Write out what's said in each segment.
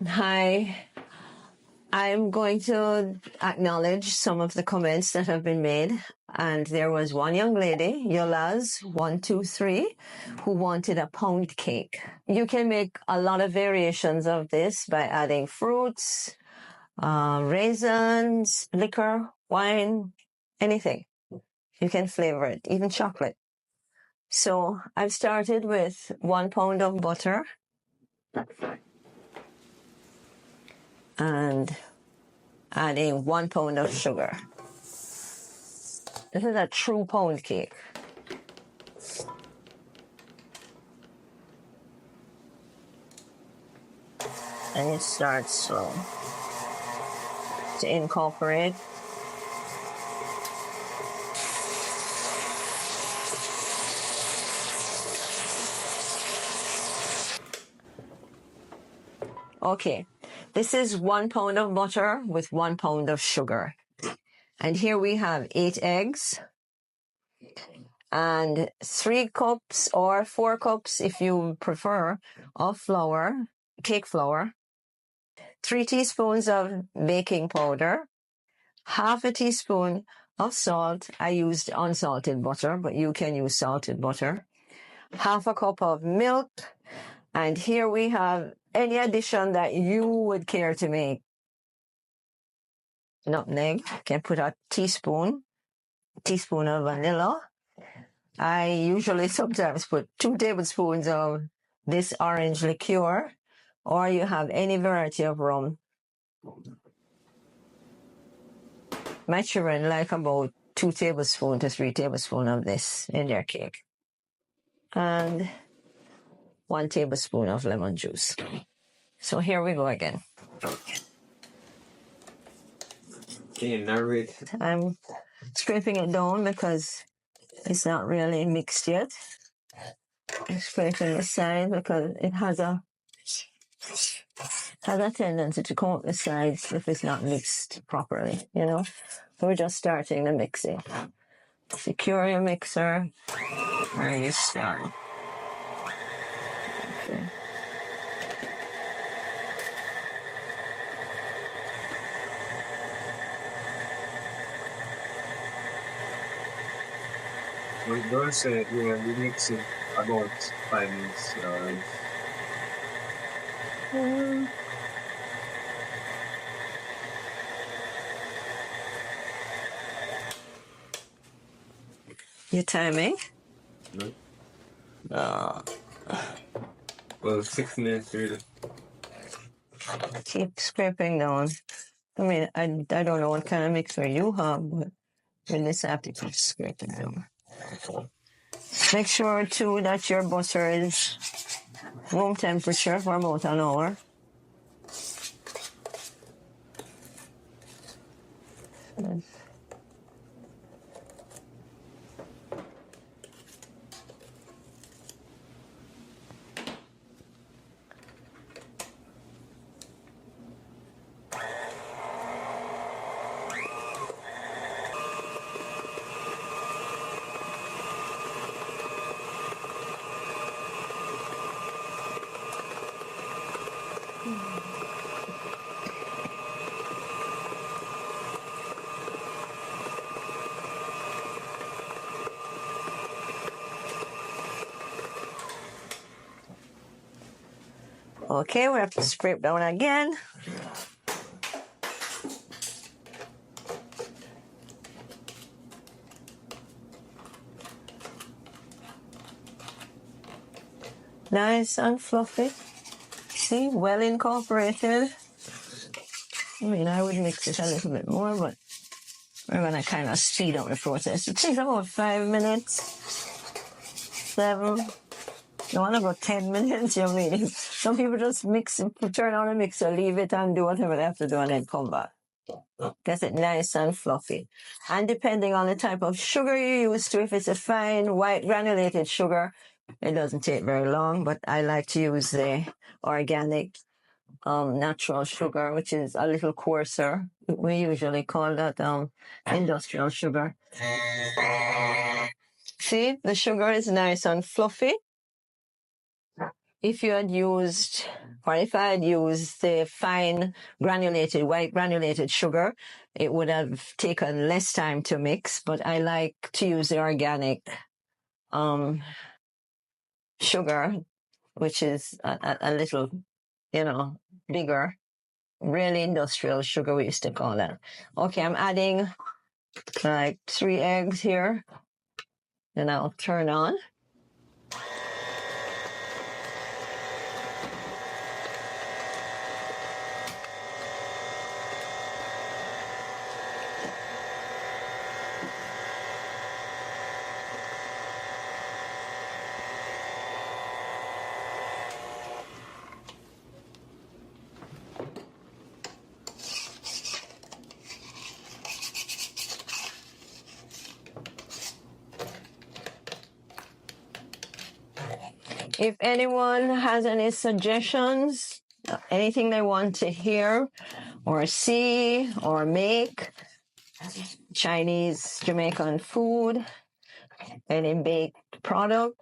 Hi, I'm going to acknowledge some of the comments that have been made. And there was one young lady, Yolaz123, who wanted a pound cake. You can make a lot of variations of this by adding fruits, raisins, liquor, wine, anything. You can flavor it, even chocolate. So I've started with 1 pound of butter and adding 1 pound of sugar. This is a true pound cake. And it starts slow to incorporate. Okay, this is 1 pound of butter with 1 pound of sugar. And here we have 8 eggs and 3 cups or 4 cups, if you prefer, of flour, cake flour, 3 teaspoons of baking powder, half a teaspoon of salt. I used unsalted butter, but you can use salted butter. Half a cup of milk. And here we have any addition that you would care to make. Nutmeg, you can put a teaspoon of vanilla. I usually sometimes put 2 tablespoons of this orange liqueur, or you have any variety of rum. My children like about 2 tablespoons to 3 tablespoons of this in their cake. And 1 tablespoon of lemon juice. So here we go again. Can you narrate? I'm scraping it down because it's not really mixed yet. I'm scraping the side because it has a tendency to come up the sides if it's not mixed properly, you know. So we're just starting the mixing. Secure your mixer. Where you start. Okay. Well, girl said we will be mixing about 5 minutes. Your timing? Well, 6 minutes really. Keep scraping down. I mean, I don't know what kind of mixer you have, but in this I have to keep scraping down. Make sure too that your butter is room temperature for about an hour. Okay, we have to scrape down again. Nice and fluffy. See, well incorporated. I mean, I would mix it a little bit more, but we're going to kind of speed up the process. It takes about 5 minutes, 7. You want about 10 minutes, you mean? Some people just mix it, turn on a mixer, leave it and do whatever they have to do and then come back. Get it nice and fluffy. And depending on the type of sugar you use to, if it's a fine white granulated sugar, it doesn't take very long, but I like to use the organic natural sugar, which is a little coarser. We usually call that industrial sugar. See, the sugar is nice and fluffy. if you had used, or if I had used the fine granulated, white granulated sugar, it would have taken less time to mix, but I like to use the organic sugar, which is a little, bigger, really industrial sugar, we used to call that. Okay, I'm adding like 3 eggs here, and I'll turn on. If anyone has any suggestions, anything they want to hear or see or make, Chinese, Jamaican food, any baked product,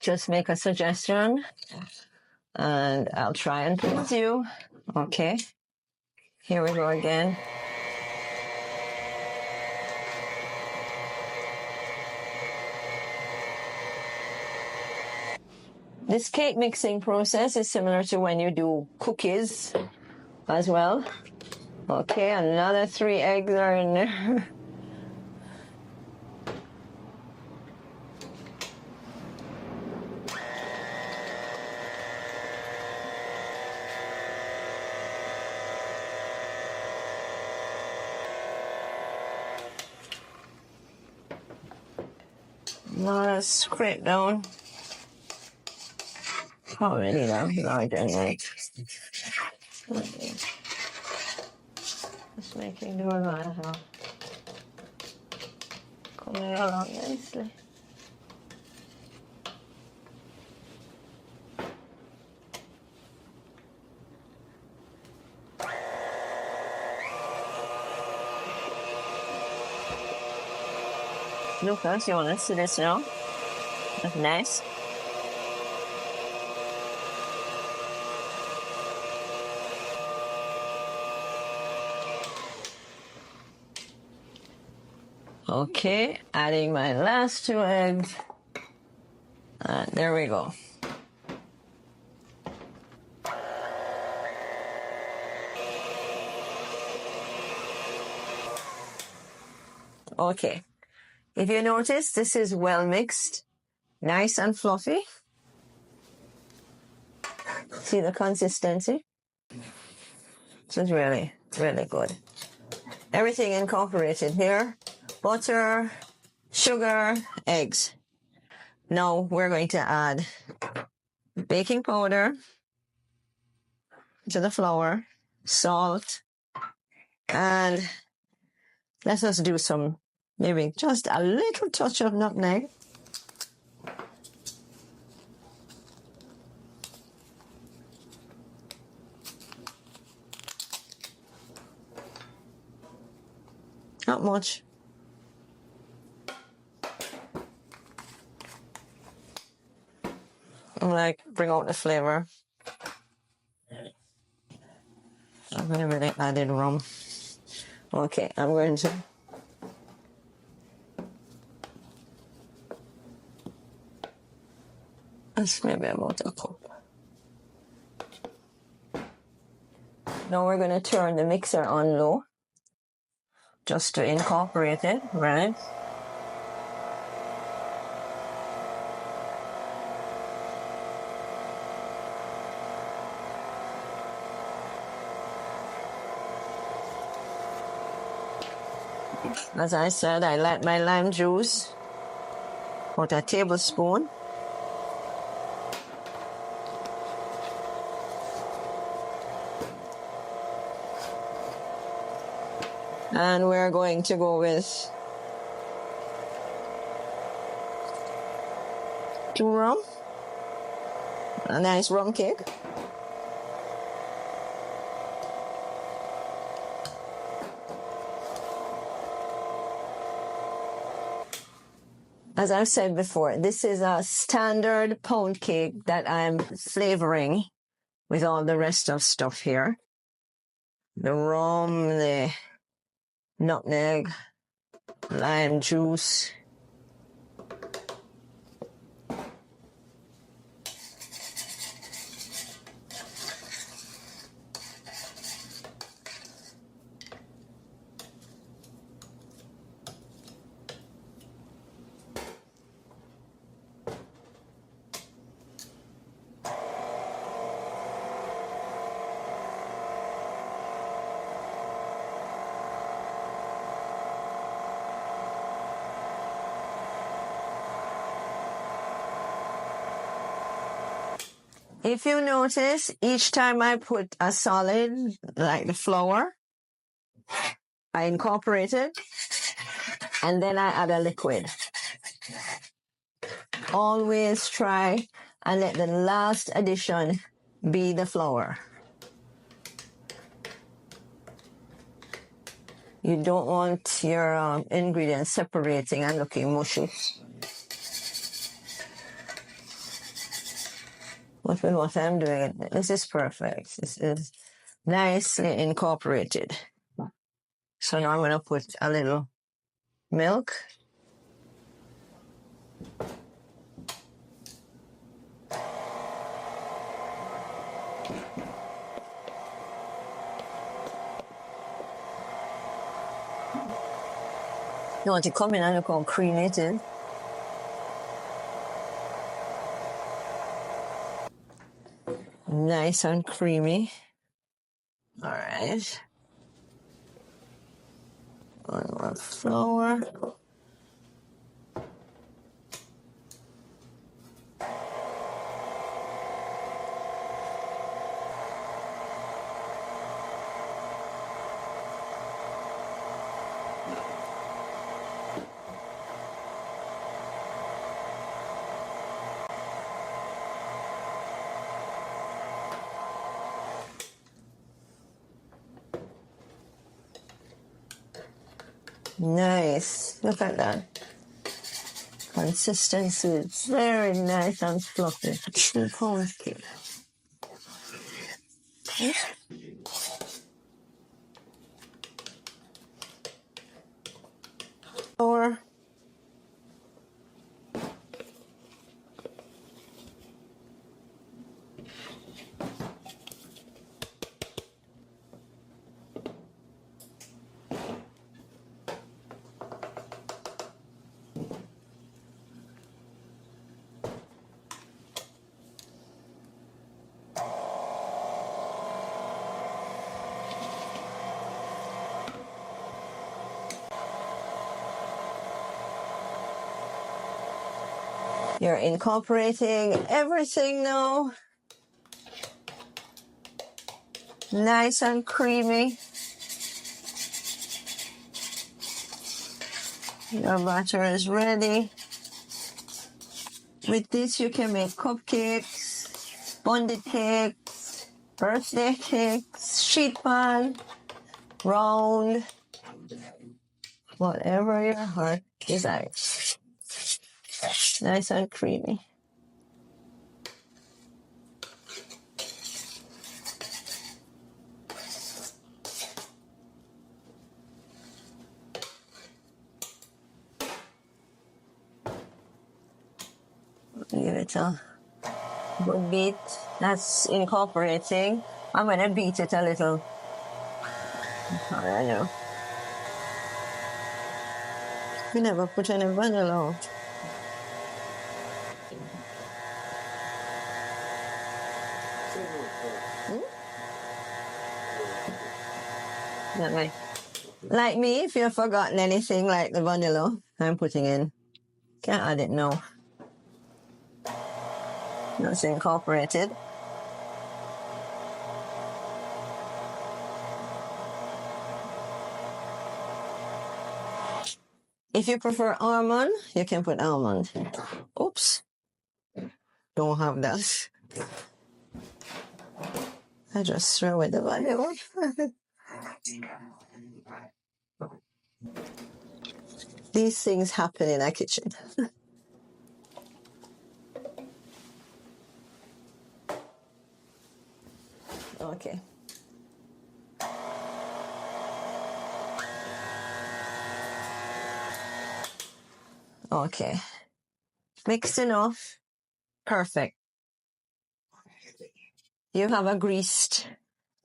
just make a suggestion and I'll try and please you. Okay, here we go again. This cake mixing process is similar to when you do cookies as well. Okay, another 3 eggs are in there. Now let's scrape down. Already now, larger egg. Just making the roll coming along nicely. Lucas, you want to see this now? That's nice. Okay, adding my last 2 eggs. And there we go. Okay, if you notice, this is well mixed, nice and fluffy. See the consistency? This is really, really good. Everything incorporated here. Butter, sugar, eggs. Now we're going to add baking powder to the flour, salt, and let us do some, maybe just a little touch of nutmeg. Not much. Like, bring out the flavor. I'm going to really add in rum. Okay, I'm going to that's maybe about a cup. Now we're going to turn the mixer on low just to incorporate it, right? As I said, I like my lime juice, about a tablespoon. And we're going to go with 2 rum, a nice rum cake. As I've said before, this is a standard pound cake that I'm flavoring with all the rest of stuff here. The rum, the nutmeg, lime juice. If you notice, each time I put a solid, like the flour, I incorporate it, and then I add a liquid. Always try and let the last addition be the flour. You don't want your ingredients separating and looking mushy. But with what I'm doing, this is perfect. This is nicely incorporated. So now I'm going to put a little milk. You want to come in and look how creamy it is. Nice and creamy. All right. One more flour. Nice. Look at that. Consistency is very nice and fluffy. True pound cake. Or you're incorporating everything now. Nice and creamy. Your batter is ready. With this, you can make cupcakes, bundt cakes, birthday cakes, sheet pan, round, whatever your heart desires. Nice and creamy. Give it a good beat. That's incorporating. I'm going to beat it a little. I know. We never put any vanilla out. That way. Like me, if you've forgotten anything like the vanilla, I'm putting in. Can't add it now. That's incorporated. If you prefer almond, you can put almond. Oops. Don't have that. I just throw away the vanilla. These things happen in a kitchen. Okay. Okay. Mixed enough. Perfect. You have a greased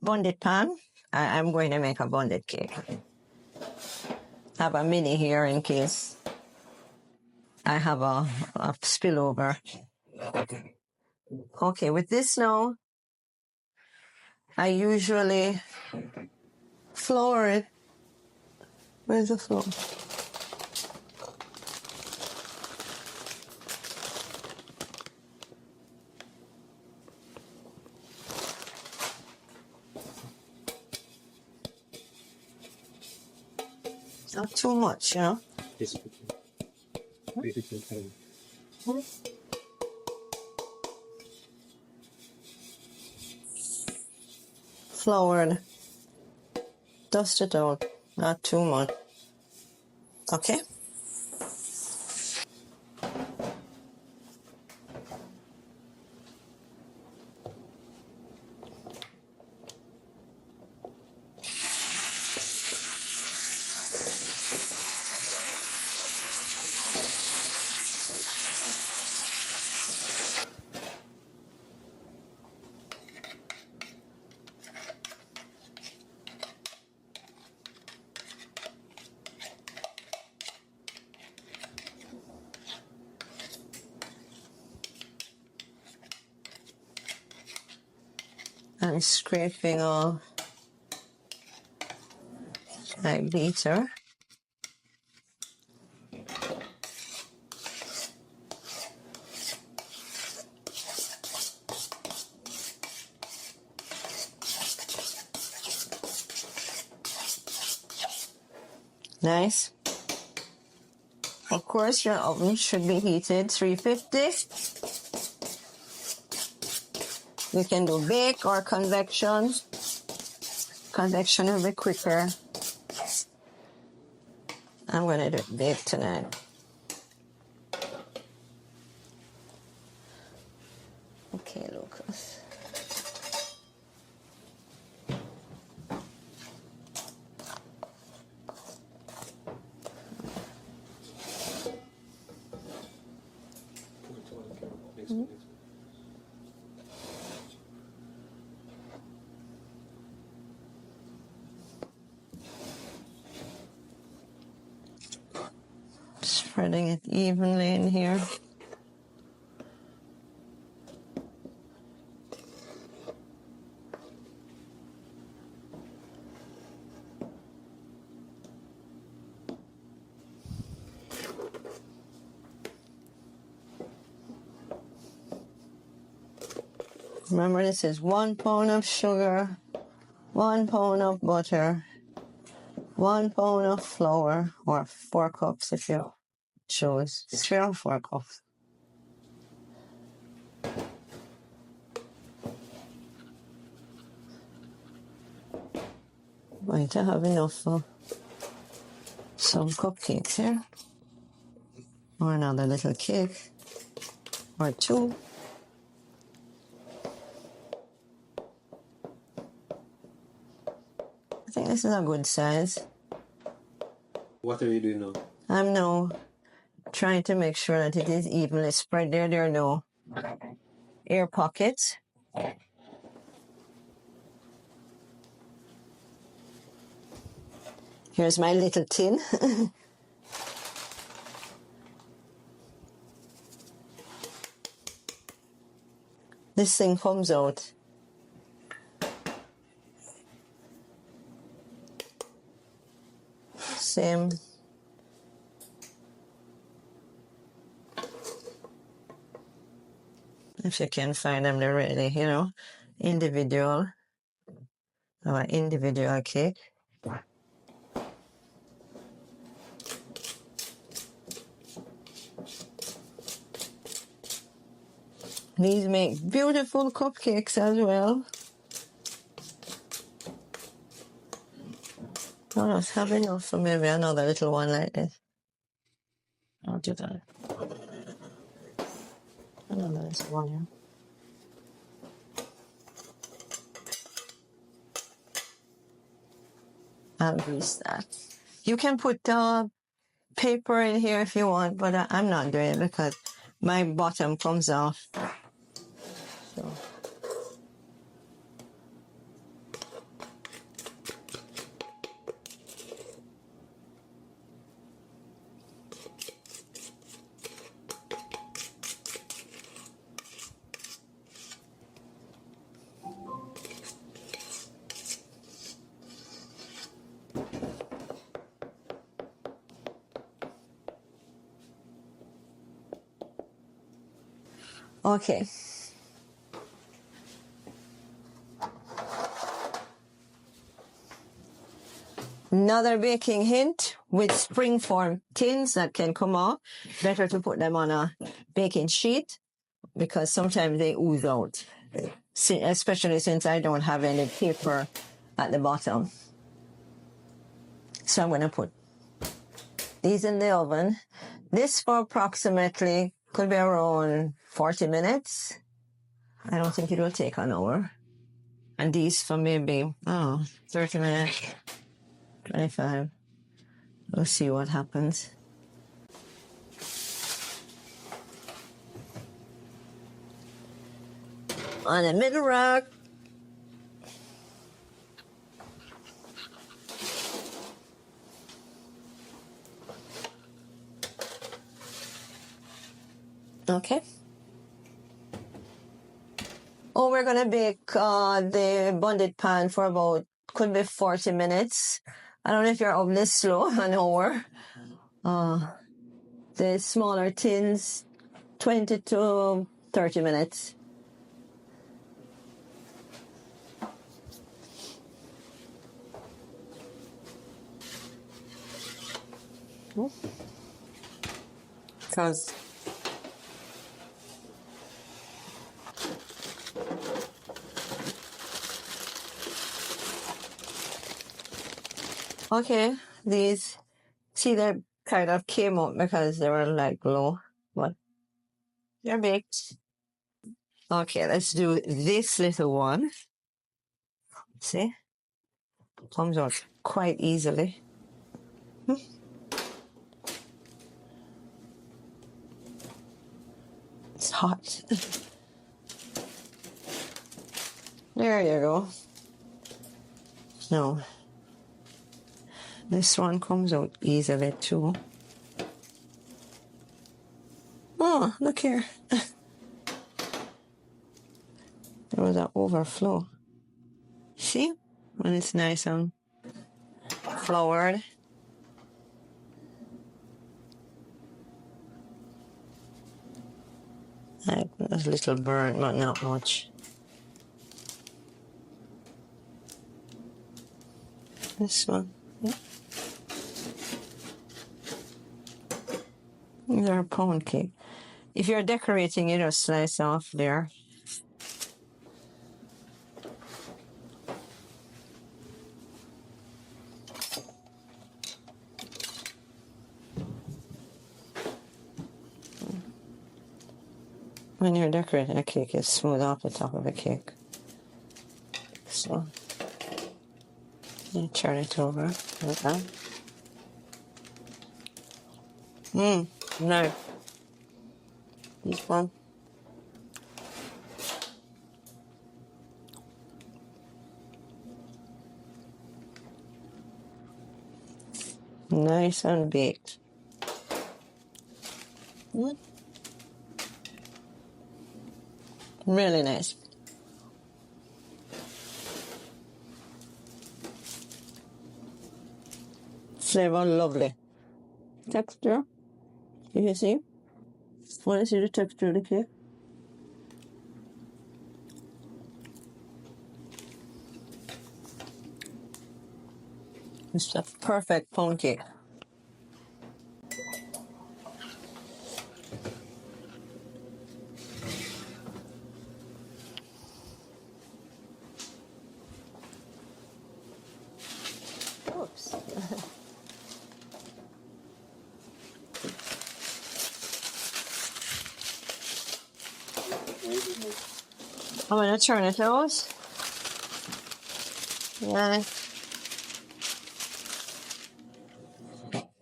bonded pan. I'm going to make a bonded cake. Have a mini here in case I have a spillover. Okay, with this now, I usually flour it. Where's the flour? Not too much, you know? Yes. Floured. Dust it out. Not too much. Okay? I'm scraping off my beater. Nice. Of course, your oven should be heated 350. You can do bake or convection. Convection will be quicker. I'm going to do bake tonight. Okay, Lucas. Spreading it evenly in here. Remember, this is 1 pound of sugar, 1 pound of butter, 1 pound of flour, or 4 cups if you choose. 3 or 4 cups. Going to have enough for some cupcakes here, or another little cake, or 2. I think this is a good size. What are you doing now? I'm now trying to make sure that it is evenly spread there. There are no air pockets. Here's my little tin. This thing comes out. Same. If you can find them, they're really, you know, individual. Our individual cake. These make beautiful cupcakes as well. I'll just have enough for maybe another little one like this. I'll do that. Another little one here. I'll use that. You can put paper in here if you want, but I'm not doing it because my bottom comes off. So. Okay. Another baking hint with springform tins that can come off. Better to put them on a baking sheet because sometimes they ooze out, especially since I don't have any paper at the bottom. So I'm going to put these in the oven. This for approximately, could be around 40 minutes. I don't think it will take an hour. And these for maybe, 30 minutes, 25. We'll see what happens. On the middle rack. Okay. Oh, we're going to bake the bonded pan for about, could be 40 minutes. I don't know if your oven is slow, an hour. The smaller tins, 20 to 30 minutes. Because okay, these, see, they kind of came up because they were like low, but they're baked. Okay, let's do this little one. See? Comes out quite easily. It's hot. There you go. No. This one comes out easily too. Oh, look here. There was an overflow. See? When it's nice and floured. Like a little burn, but not much. This one. Yeah. These are pound cake. If you're decorating, you just slice off there. When you're decorating a cake, you smooth off the top of the cake. So, you turn it over like that. No. This one. Nice and baked. Really nice. Flavor lovely. Texture. You can see? Want to see the texture of the cake? It's a perfect pound cake. Oops. I'm going to turn it out. Yeah.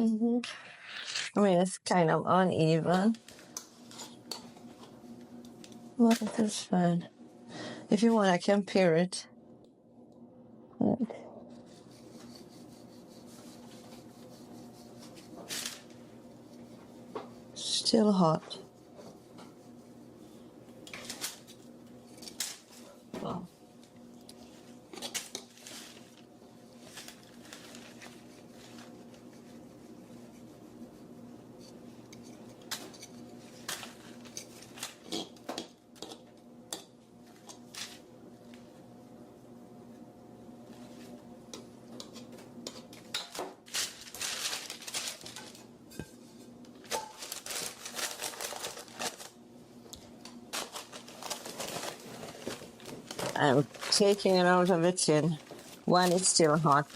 I mean, it's kind of uneven, but it is fine. If you want, I can pare it. Still hot. Wow. I'm taking it out of the tin while it's still hot.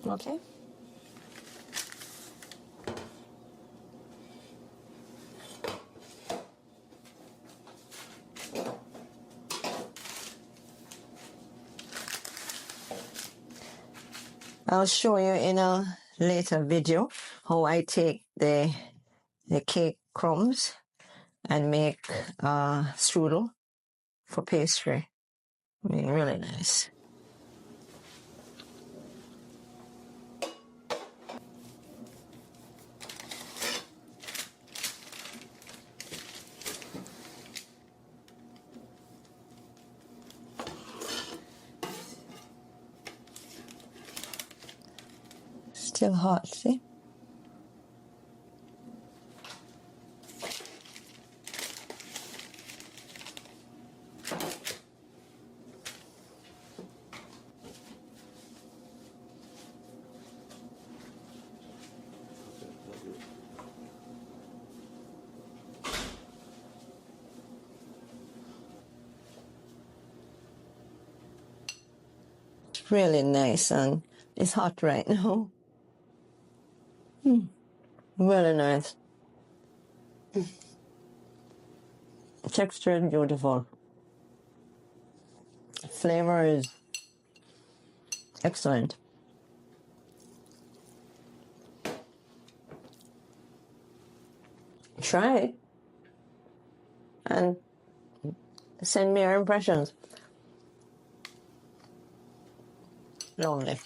Okay. I'll show you in a later video how I take the cake crumbs and make strudel for pastry. I mean, really nice. Still hot, see? It's really nice and it's hot right now. Really nice. Texture is beautiful. Flavor is excellent. Try it and send me your impressions. Lovely.